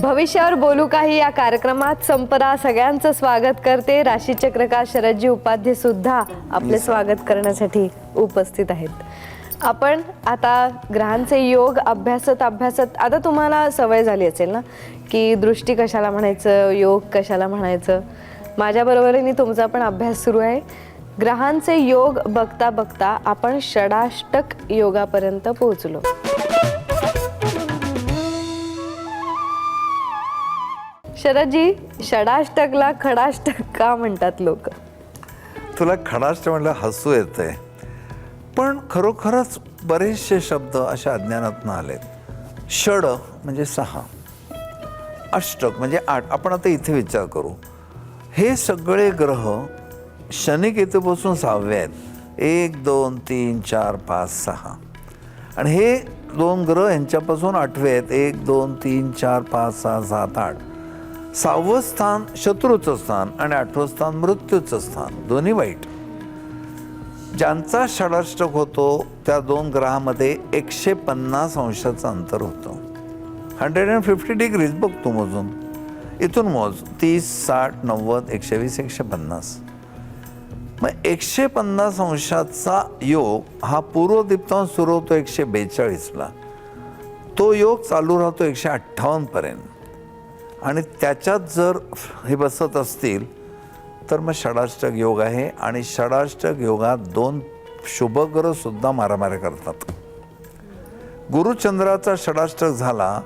भविष्यावर बोलू काही या कार्यक्रमात संपदा सगळ्यांचं स्वागत करते. राशीचक्रकार शरदजी उपाध्ये सुद्धा आपले स्वागत करण्यासाठी उपस्थित आहेत. आपण आता ग्रहांचे योग अभ्यासत आता तुम्हाला सवय झाली असेल ना की दृष्टी कशाला म्हणायचं, योग कशाला म्हणायचं. माझ्या बरोबरीने तुमचा पण अभ्यास सुरू आहे. ग्रहांचे योग बघता बघता आपण षडाष्टक योगापर्यंत पोहोचलो. शरदजी, षडाष्टकला खडाष्टक का म्हणतात लोक? तुला खडाष्ट म्हणलं हसू येतंय, पण खरोखरच बरेचसे शब्द अशा अज्ञानातून आलेत. षड म्हणजे 6, अष्टक म्हणजे 8. आपण आता इथे विचार करू. हे सगळे ग्रह शनी केतूपासून 6वे आहेत. 1 2 3 4 5 6 आणि हे 2 ग्रह यांच्यापासून 8वे आहेत. 1 2 3 4 5 6 7 8. 6वं स्थान शत्रूचं स्थान आणि 8वं स्थान मृत्यूचं स्थान, दोन्ही वाईट. ज्यांचा षडाष्टक होतो त्या 2 ग्रहामध्ये 150 अंशाचं अंतर होतं. 150 डिग्रीज बघ तू मोजून, इथून मोज. 30 60 90 120 150. मग 150 अंशाचा योग हा पूर्व दिप्तांश सुरू होतो 142ला. तो योग चालू राहतो 158 पर्यंत. आणि त्याच्यात जर हे बसत असतील तर मग षडाष्टक योग आहे. आणि षडाष्टक योगात 2 शुभग्रह सुद्धा मारामारी करतात. गुरुचंद्राचा षडाष्टक झाला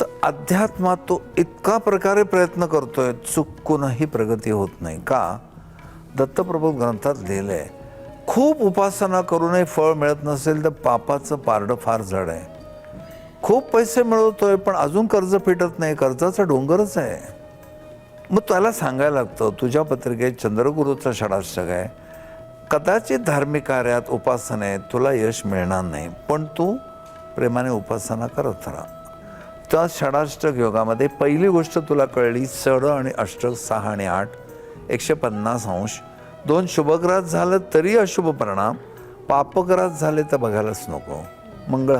तर अध्यात्मात तो इतका प्रकारे प्रयत्न करतोय, चुकूनही प्रगती होत नाही. का? दत्तप्रबोध ग्रंथात लिहिलं आहे, खूप उपासना करूनही फळ मिळत नसेल तर पापाचं पारडं फार जड आहे. खूप पैसे मिळवतोय पण अजून कर्ज फिटत नाही, कर्जाचा डोंगरच आहे. मग त्याला सांगायला लागतं तुझ्या पत्रिकेत चंद्रगुरूचा षडाष्टक आहे, कदाचित धार्मिक कार्यात उपासनेत तुला यश मिळणार नाही, पण तू प्रेमाने उपासना करत राहा. त्या षडाष्टक योगामध्ये पहिली गोष्ट तुला कळली, षड आणि अष्टक 6 आणि 8 150 अंश. 2 शुभग्रहात झालं तरी अशुभ परिणाम, पापग्रहात झाले तर बघायलाच नको. मंगळ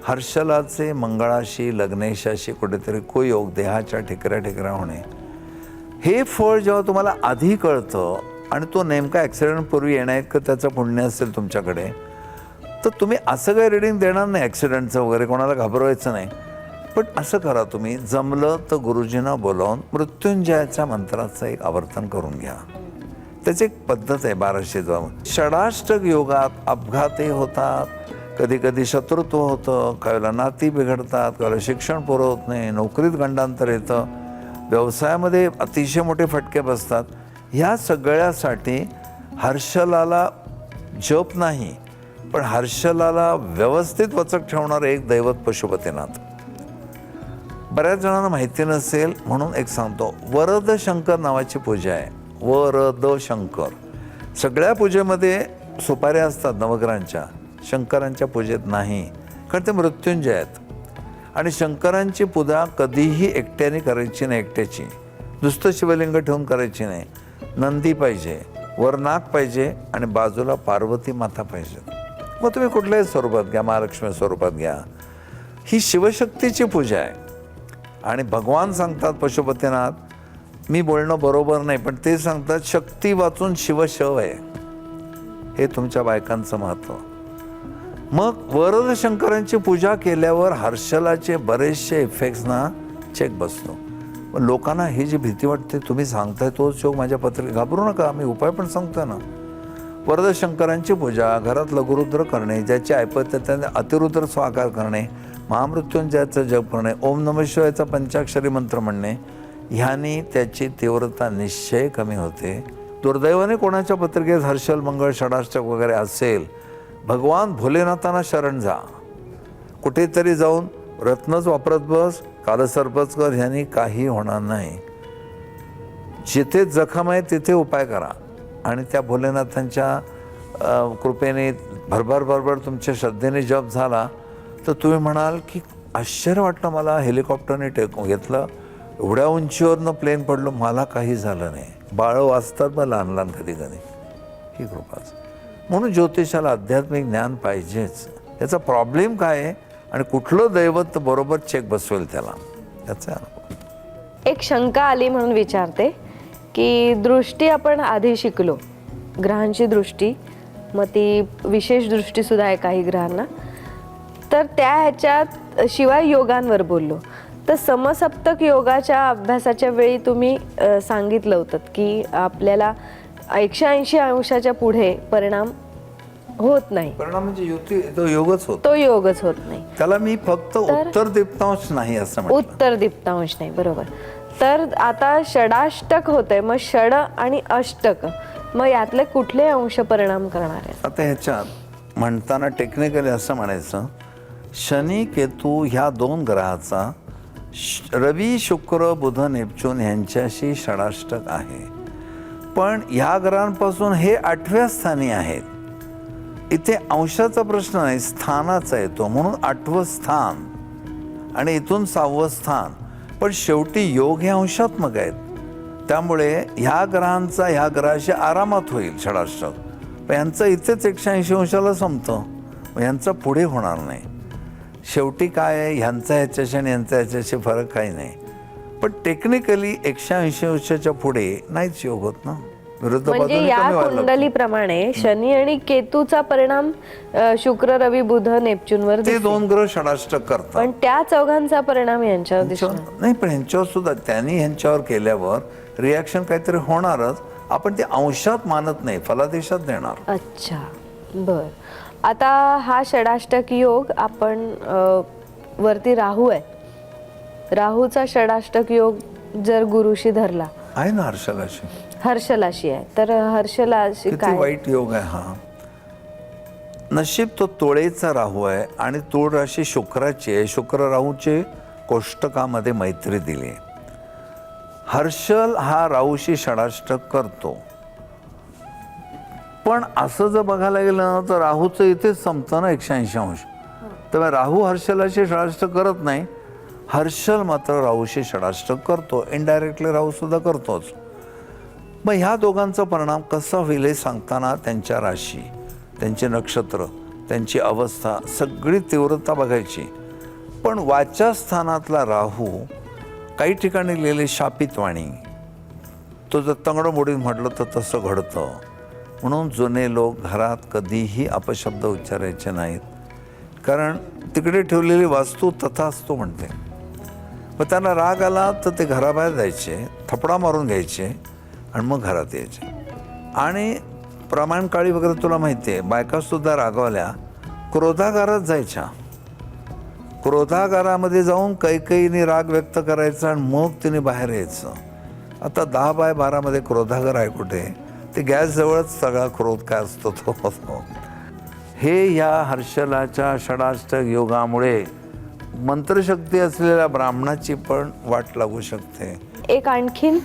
हर्षलाचे मंगळाशी लग्नेशाशी कुठेतरी कुयोग, देहाच्या ठिकऱ्या होणे. हे फळ जेव्हा तुम्हाला आधी कळतं आणि तो नेमका ॲक्सिडेंटपूर्वी येण्याइतकं त्याचं पुण्य असेल तुमच्याकडे, तर तुम्ही असं काही रिडिंग देणार नाही ॲक्सिडेंटचं वगैरे, कोणाला घाबरवायचं नाही. पण असं करा, तुम्ही जमलं तर गुरुजींना बोलावून मृत्युंजयाच्या मंत्राचं एक आवर्तन करून घ्या. त्याची एक पद्धत आहे 1200 जाऊन. षडाष्टक योगात अपघातही होतात, कधी कधी शत्रुत्व होतं, काही नाती बिघडतात, काही शिक्षण पुरं होत नाही, नोकरीत गंडांतर येतं, व्यवसायामध्ये अतिशय मोठे फटके बसतात. ह्या सगळ्यासाठी हर्षलाला जप नाही, पण हर्षलाला व्यवस्थित वचक ठेवणारं एक दैवत पशुपतीनाथ. बऱ्याच जणांना माहिती नसेल म्हणून एक सांगतो. वरद शंकर नावाची पूजा आहे, वरद शंकर. सगळ्या पूजेमध्ये सुपाऱ्या असतात नवग्रहांच्या, शंकरांच्या पूजेत नाही, कारण ते मृत्युंजय आहेत. आणि शंकरांची पूजा कधीही एकट्याने करायची नाही, एकट्याची नुसतं शिवलिंग ठेवून करायची नाही. नंदी पाहिजे, वर नाग पाहिजे आणि बाजूला पार्वती माता पाहिजे. मग तुम्ही कुठल्याही स्वरूपात घ्या, महालक्ष्मी स्वरूपात घ्या. ही शिवशक्तीची पूजा आहे. आणि भगवान सांगतात पशुपतीनाथ, मी बोलणं बरोबर नाही पण ते सांगतात शक्ती वाचून शिवशव आहे. हे तुमच्या बायकांचं महत्त्व. मग वरद शंकरांची पूजा केल्यावर हर्षलाचे बरेचसे इफेक्ट्सना चेक बसतो. पण लोकांना ही जी भीती वाटते, तुम्ही सांगताय तोच योग माझ्या पत्रिकेत, घाबरू नका, मी उपाय पण सांगतोय ना. वरद शंकरांची पूजा, घरात लघुरुद्र करणे, ज्याची ऐपत त्याने अतिरुद्र स्वाकार करणे, महामृत्युंजयाचं जप करणे, ओम नमः शिवायचा पंचाक्षरी मंत्र म्हणणे, ह्यानी त्याची तीव्रता निश्चय कमी होते. दुर्दैवाने कोणाच्या पत्रिकेत हर्षल मंगळ षडाष्टक वगैरे असेल, भगवान भोलेनाथांना शरण जा. कुठेतरी जाऊन रत्नच वापरत बस, कालसर्पच कर, ह्यानी काही होणार नाही. जिथे जखम आहे तिथे उपाय करा. आणि त्या भोलेनाथांच्या कृपेने भरभर तुमच्या श्रद्धेने जप झाला तर तुम्ही म्हणाल की आश्चर्य वाटलं मला, हेलिकॉप्टरने टेकून घेतलं, एवढ्या उंचीवरनं प्लेन पडलो, मला काही झालं नाही. बाळं वाचतात मग लहान लहान कधी ही कृपाच. म्हणून ज्योतिषाला आध्यात्मिक ज्ञान पाहिजेच. याचा प्रॉब्लेम काय आहे, आणि कुठलं दैवत बरोबर चेक बसवेल त्याला, त्याचा अनुभव. एक शंका आली म्हणून विचारते की दृष्टी आपण आधी शिकलो, ग्रहांची दृष्टी, मग ती विशेष दृष्टी सुद्धा आहे काही ग्रहांना, तर त्या ह्याच्यात शिवाय योगांवर बोललो. तर समसप्तक योगाच्या अभ्यासाच्या वेळी तुम्ही सांगितलं होतं की आपल्याला 180 अंशाच्या पुढे परिणाम होत नाही, परिणाम म्हणजे युती, तो योगच होतो, तो योगच होत नाही. त्याला मी फक्त उत्तर दीप्तांश नाही असं म्हटलं. उत्तर दीप्तांश नाही, बरोबर. तर आता षडाष्टक होतंय, मग षड आणि अष्टक, मग यातले कुठले अंश परिणाम करणार आहे? आता ह्याच्यात म्हणताना टेक्निकली असं म्हणायचं, शनी केतू ह्या 2 ग्रहाचा रवी शुक्र बुध नेपच्यून ह्यांच्याशी षडाष्टक आहे, पण ह्या ग्रहांपासून हे 8व्या स्थानी आहेत. इथे अंशाचा प्रश्न नाही, स्थानाचा येतो, म्हणून 8वं स्थान आणि इथून 6वं स्थान. पण शेवटी योग हे अंशात्मक आहेत, त्यामुळे ह्या ग्रहांचा ह्या ग्रहाशी आरामात होईल षडाष्टक, पण यांचं इथेच 180 अंशाला संपतं, मग यांचा पुढे होणार नाही. शेवटी काय आहे, ह्यांचा ह्याच्याशी आणि यांचा ह्याच्याशी फरक काही नाही, पण टेक्निकली 180 अंशाच्या पुढे नाहीच योग होत ना, विरुद्ध म्हणजे बाजूने या कमी व्हायला लागतं. कुंडलीप्रमाणे शनी आणि केतूचा परिणाम शुक्र रवी बुध नेपच्यूनवर ते दिसेल. 2 ग्रह षडाष्टक करतात. पण त्या चौघांचा परिणाम यांच्यावर दिसणार नाही, पण ह्यांच्यावर सुद्धा त्यांनी ह्यांच्यावर केल्यावर रिॲक्शन काहीतरी होणारच. आपण ते अंशात मानत नाही, फलादेशात देणार. अच्छा, बर. आता हा षडाष्टक योग आपण वरती राहू आहे, राहूचा षडाष्टक योग जर गुरुशी धरला, आहे ना हर्षलाशी, हर्षलाशी आहे, तर हर्षलाशी किती काय? वाईट योग आहे हा. नशीब तो तोळेचा राहू आहे आणि तोळ राशी शुक्राची आहे. शुक्र राहूचे कोष्टकामध्ये मैत्री दिली. हर्षल हा राहूशी षडाष्टक करतो, पण असं जर बघायला गेलं ना तर राहूचं इथेच संपतं ना 180 अंश. त्यामुळे राहू हर्षलाशी षडाष्टक करत नाही, हर्षल मात्र राहूशी षडाष्टक करतो. इनडायरेक्टली राहू सुद्धा करतोच. मग ह्या दोघांचा परिणाम कसा होईल हे सांगताना त्यांच्या राशी, त्यांचे नक्षत्र, त्यांची अवस्था, सगळी तीव्रता बघायची. पण वाचास्थानातला राहू काही ठिकाणी लिहिलेली शापित वाणी, तो जर तंगडं मोडीत म्हटलं तर तसं घडतं. म्हणून जुने लोक घरात कधीही अपशब्द उच्चारायचे नाहीत, कारण तिकडे ठेवलेली वास्तू तथास्तु म्हणते. मग त्यांना राग आला तर ते घराबाहेर जायचे, थपडा मारून घ्यायचे आणि मग घरात यायचे. आणि प्रमाणकाळी वगैरे तुला माहिती आहे, बायकासुद्धा रागावल्या क्रोधागारात जायच्या. क्रोधागारामध्ये जाऊन कैकेयीने राग व्यक्त करायचा आणि मग तिने बाहेर यायचं. आता 10x12 क्रोधागार आहे कुठे? ते गॅसजवळच सगळा क्रोध काय असतो तो असतो. हे या हर्षलाच्या षडाष्टक योगामुळे मंत्रशक्ती असलेल्या ब्राह्मणाची पण वाट लागू शकते. एक आणखीन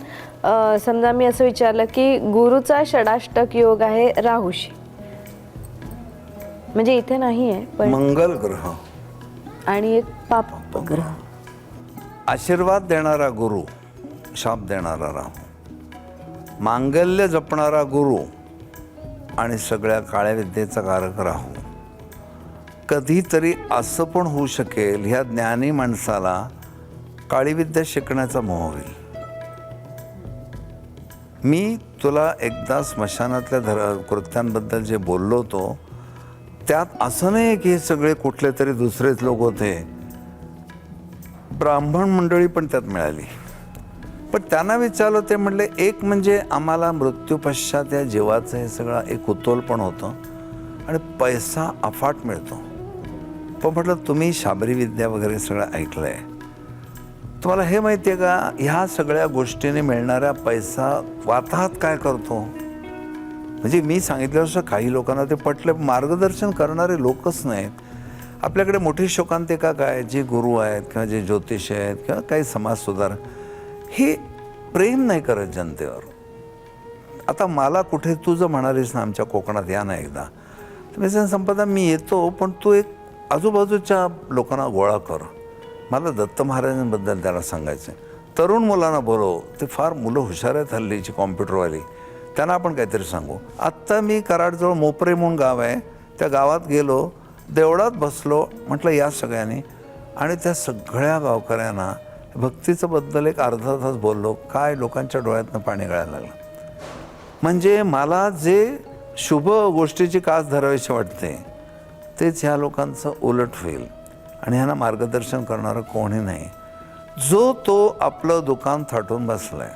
समजा मी असं विचारलं की गुरुचा षडाष्टक योग आहे राहूशी, म्हणजे इथे नाही आहे पण मंगल ग्रह आणि एक पाप ग्रह. आशीर्वाद देणारा गुरु, शाप देणारा राहू, मांगल्य जपणारा गुरु आणि सगळ्या काळ्या विद्येचा कारक राहू. कधीतरी असं पण होऊ शकेल ह्या ज्ञानी माणसाला काळी विद्या शिकण्याचा मोह होईल. मी तुला एकदा स्मशानातल्या कृत्यांबद्दल जे बोललो होतो त्यात असं नाही की हे सगळे कुठले तरी दुसरेच लोक होते, ब्राह्मण मंडळी पण त्यात मिळाली. पण त्यांना विचारलं, ते म्हणले एक म्हणजे आम्हाला मृत्यूपश्चात या जीवाचं हे सगळं एक कुतूहल पण होतं आणि पैसा अफाट मिळतो. पण म्हटलं तुम्ही शाबरी विद्या वगैरे सगळं ऐकलं आहे, तुम्हाला हे माहिती आहे का ह्या सगळ्या गोष्टीने मिळणारा पैसा वाताहत काय करतो? म्हणजे मी सांगितल्यानुसार काही लोकांना ते पटलं, मार्गदर्शन करणारे लोकच नाहीत. आपल्याकडे मोठी शोकांतिका काय, जे गुरु आहेत किंवा जे ज्योतिष आहेत किंवा काही समाजसुधारक, हे प्रेम नाही करत जनतेवर. आता मला कुठे तू जर म्हणालीस ना आमच्या कोकणात या ना एकदा, तर मी सांग संपदा मी येतो, पण तू एक आजूबाजूच्या लोकांना गोळा कर. मला दत्त महाराजांबद्दल त्याला सांगायचं आहे. तरुण मुलांना बोलव, ते फार मुलं हुशार आहेत हल्लीची कॉम्प्युटरवाली, त्यांना आपण काहीतरी सांगू. आत्ता मी कराडजवळ मोपरे म्हणून गाव आहे, त्या गावात गेलो देवळात बसलो, म्हटलं या सगळ्यांनी, आणि त्या सगळ्या गावकऱ्यांना भक्तीचं बद्दल एक अर्धा तास बोललो. काय लोकांच्या डोळ्यातनं पाणी गळायला लागलं. म्हणजे मला जे शुभ गोष्टीची कास धरावीशी वाटते तेच ह्या लोकांचं उलट होईल, आणि ह्यांना मार्गदर्शन करणारं कोणी नाही. जो तो आपलं दुकान थाटून बसलाय.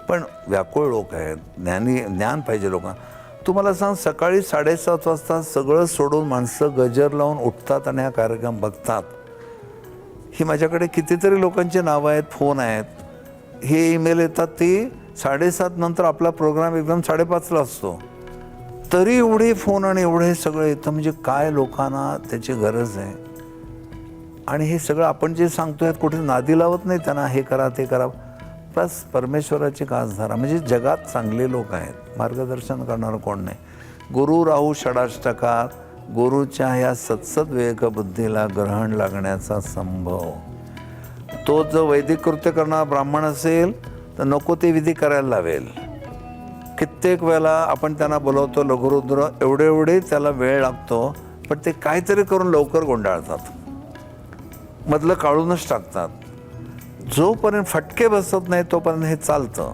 पण व्याकुळ लोक आहेत, ज्ञान पाहिजे लोकांना. तुम्हाला सांग, सकाळी 7:30 वाजता सगळं सोडून माणसं गजर लावून उठतात आणि हा कार्यक्रम बघतात. ही माझ्याकडे कितीतरी लोकांची नावं आहेत, फोन आहेत, हे ईमेल येतात. ती 7:30 नंतर आपला प्रोग्राम एकदम 5:30ला असतो, तरी एवढे फोन आणि एवढे सगळं येतं. म्हणजे काय लोकांना त्याची गरज आहे. आणि हे सगळं आपण जे सांगतोय कुठे नादी लावत नाही त्यांना, हे करा ते करा. बस परमेश्वराची कास धरा. म्हणजे जगात चांगले लोक आहेत, मार्गदर्शन करणारं कोण नाही. गुरु राहू षडाष्टकात, गुरुच्या ह्या सत्सद विवेक बुद्धीला ग्रहण लागण्याचा संभव. तो जो वैदिक कृत्य करणारा ब्राह्मण असेल तर नको ते विधी करायला लावेल. कित्येक वेळेला आपण त्यांना बोलवतो लघुरुद्र, एवढे त्याला वेळ लागतो, पण ते काहीतरी करून लवकर गोंधळतात, मधलं काढूनच टाकतात. जोपर्यंत फटके बसत नाही तोपर्यंत हे चालतं.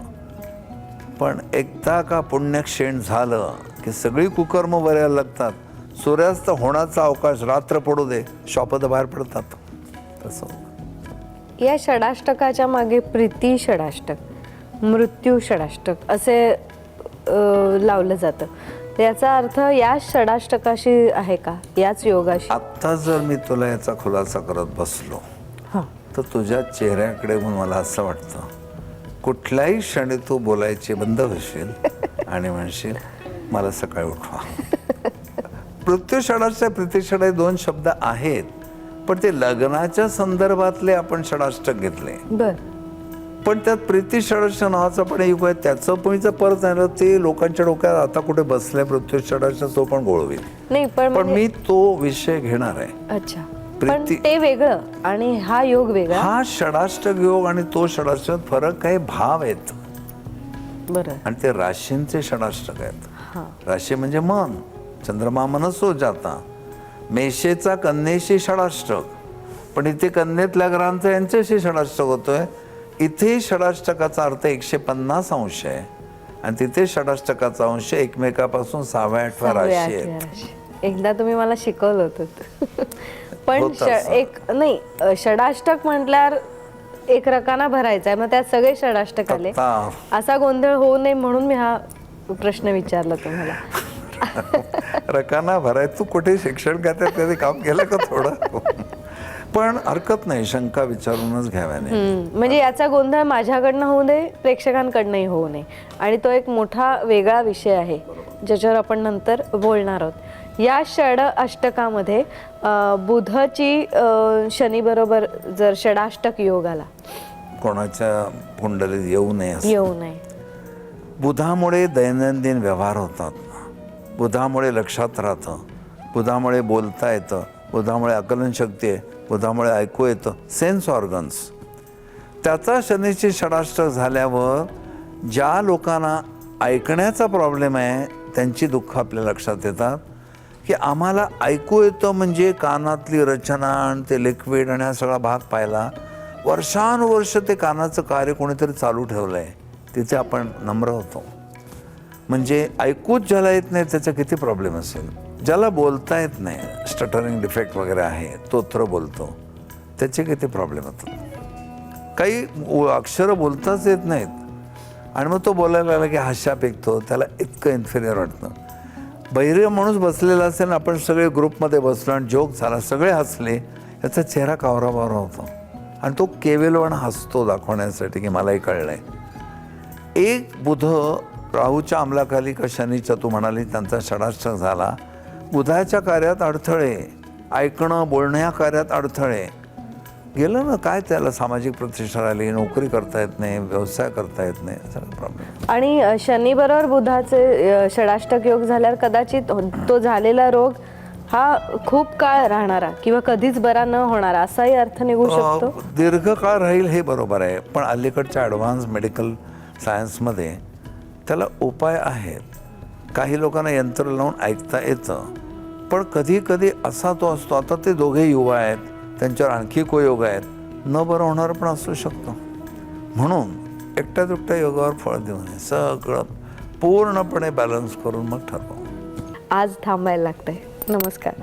पण एकदा का पुण्यक्षेण झालं की सगळी कुकर्म बऱ्याला लागतात. सूर्यास्त होण्याचा अवकाश रात्र पडू दे, शॉपद बाहेर पडतात. तसं या षडाष्टकाच्या मागे प्रीती षडाष्टक, मृत्यू षडाष्टक असे लावलं जातं. याचा अर्थ या षडाष्टकाशी आहे का, याच योगाशी? आत्ता जर मी तुला याचा खुलासा करत बसलो तर तुझ्या चेहऱ्याकडे म्हणून मला असं वाटतं कुठल्याही क्षणी तू बोलायचे बंद होशील आणि म्हणशील मला सकाळी उठवा. मृत्यू षडाष्टक, प्रीती षडाष्टक 2 शब्द आहेत, पण ते लग्नाच्या संदर्भातले आपण षडाष्टक घेतले. पण त्यात प्रीती षडाष्टक नावाचं पण युग आहे, त्याचं पण परत आहे. ते लोकांच्या डोक्यात आता कुठे बसलंय मृत्यू षडाष्टक, तो पण गोळवेल नाही. पण मी तो विषय घेणार आहे. अच्छा, पण ते वेगळं आणि हा योग वेगळा. हा षडाष्टक योग आणि तो षडाष्टक फरक काही भाव आहेत. बरं. आणि ते राशींचे षडाष्टक आहेत. राशी म्हणजे मन, चंद्रमा मनसो जाता. मेषेचा कन्येशी षडाष्टक, पण इथे कन्येतल्या ग्रहांचं यांच्याशी षडाष्टक होतोय. इथे षडाष्टकाचा अर्थ 150 अंश आहे आणि तिथे षडाष्टकाचा अंश एकमेकापासून 6व्या-8व्या राशी आहेत. एकदा तुम्ही मला शिकवलं होतं. पण एक नाही, षडाष्टक म्हटल्यावर एक रकाना भरायचा आहे, मग त्यात सगळे षडाष्टक आले, असा गोंधळ होऊ नये म्हणून मी हा प्रश्न विचारला तुम्हाला. रकाना भराय, तू कुठे शिक्षण घेतात कधी काम केलं का थोडं? पण हरकत नाही, शंका विचारूनच घ्याव्याने. म्हणजे याचा गोंधळ माझ्याकडनं होऊ नये, प्रेक्षकांकडनंही होऊ नये. आणि तो एक मोठा वेगळा विषय आहे ज्याच्यावर आपण नंतर बोलणार आहोत. या षड अष्टकामध्ये बुधची शनी बरोबर जर षडाष्टक योग आला, कोणाच्या कुंडलीत येऊ नये. बुधामुळे दैनंदिन व्यवहार होतात, बुधामुळे लक्षात राहतं, बुधामुळे बोलता येतं, बुधामुळे आकलन शक्ती आहे, बुधामुळे ऐकू येतं, सेन्स ऑर्गन्स. त्याचा शनीची षडाष्टक झाल्यावर ज्या लोकांना ऐकण्याचा प्रॉब्लेम आहे त्यांची दुःख आपल्या लक्षात येतात. की आम्हाला ऐकू येतं म्हणजे कानातली रचना आणि ते लिक्विड आणि हा सगळा भाग पाहिला. वर्षानुवर्ष ते कानाचं कार्य कोणीतरी चालू ठेवलं आहे, तिथे आपण नम्र होतो. म्हणजे ऐकूच ज्याला येत नाही त्याचा किती प्रॉब्लेम असेल. ज्याला बोलता येत नाही, स्टटरिंग डिफेक्ट वगैरे आहे, तोत्र बोलतो, त्याचे किती प्रॉब्लेम होतात. काही अक्षरं बोलताच येत नाहीत आणि मग तो बोलायला लागला की हास्या पेकतो, त्याला इतकं इन्फिरियर वाटतं. बहिरे माणूस बसलेला असेल, आपण सगळे ग्रुपमध्ये बसलो आणि जोक झाला, सगळे हसले, याचा चेहरा कावराबावरा होतो आणि तो केवलवाण हसतो दाखवण्यासाठी की मलाही कळलंय. एक बुध राहूच्या अंमलाखाली का शनीच्या, तू म्हणाली त्यांचा षडाष्टक झाला. बुधाच्या कार्यात अडथळे, ऐकणं बोलणं या कार्यात अडथळे गेलं ना, काय त्याला सामाजिक प्रतिष्ठा राहिली, नोकरी करता येत नाही, व्यवसाय करता येत नाही, सगळं प्रॉब्लेम. आणि शनी बरोबर बुधाचे षडाष्टक योग झाल्यावर कदाचित तो झालेला रोग हा खूप काळ राहणारा किंवा कधीच बरा न होणारा असाही अर्थ निघू शकतो. दीर्घकाळ राहील हे बरोबर आहे, पण अलीकडच्या ॲडव्हान्स मेडिकल सायन्समध्ये त्याला उपाय आहेत. काही लोकांना यंत्र लावून ऐकता येतं, पण कधी कधी असा तो असतो, आता ते दोघे युवा आहेत, त्यांच्यावर आणखी योग आहेत, न बरं होणार पण असू शकतो. म्हणून एकट्या दुकट्या योगावर फळ देऊ नये, सगळं पूर्णपणे बॅलन्स करून मग ठरवा. आज थांबायला लागतंय. नमस्कार.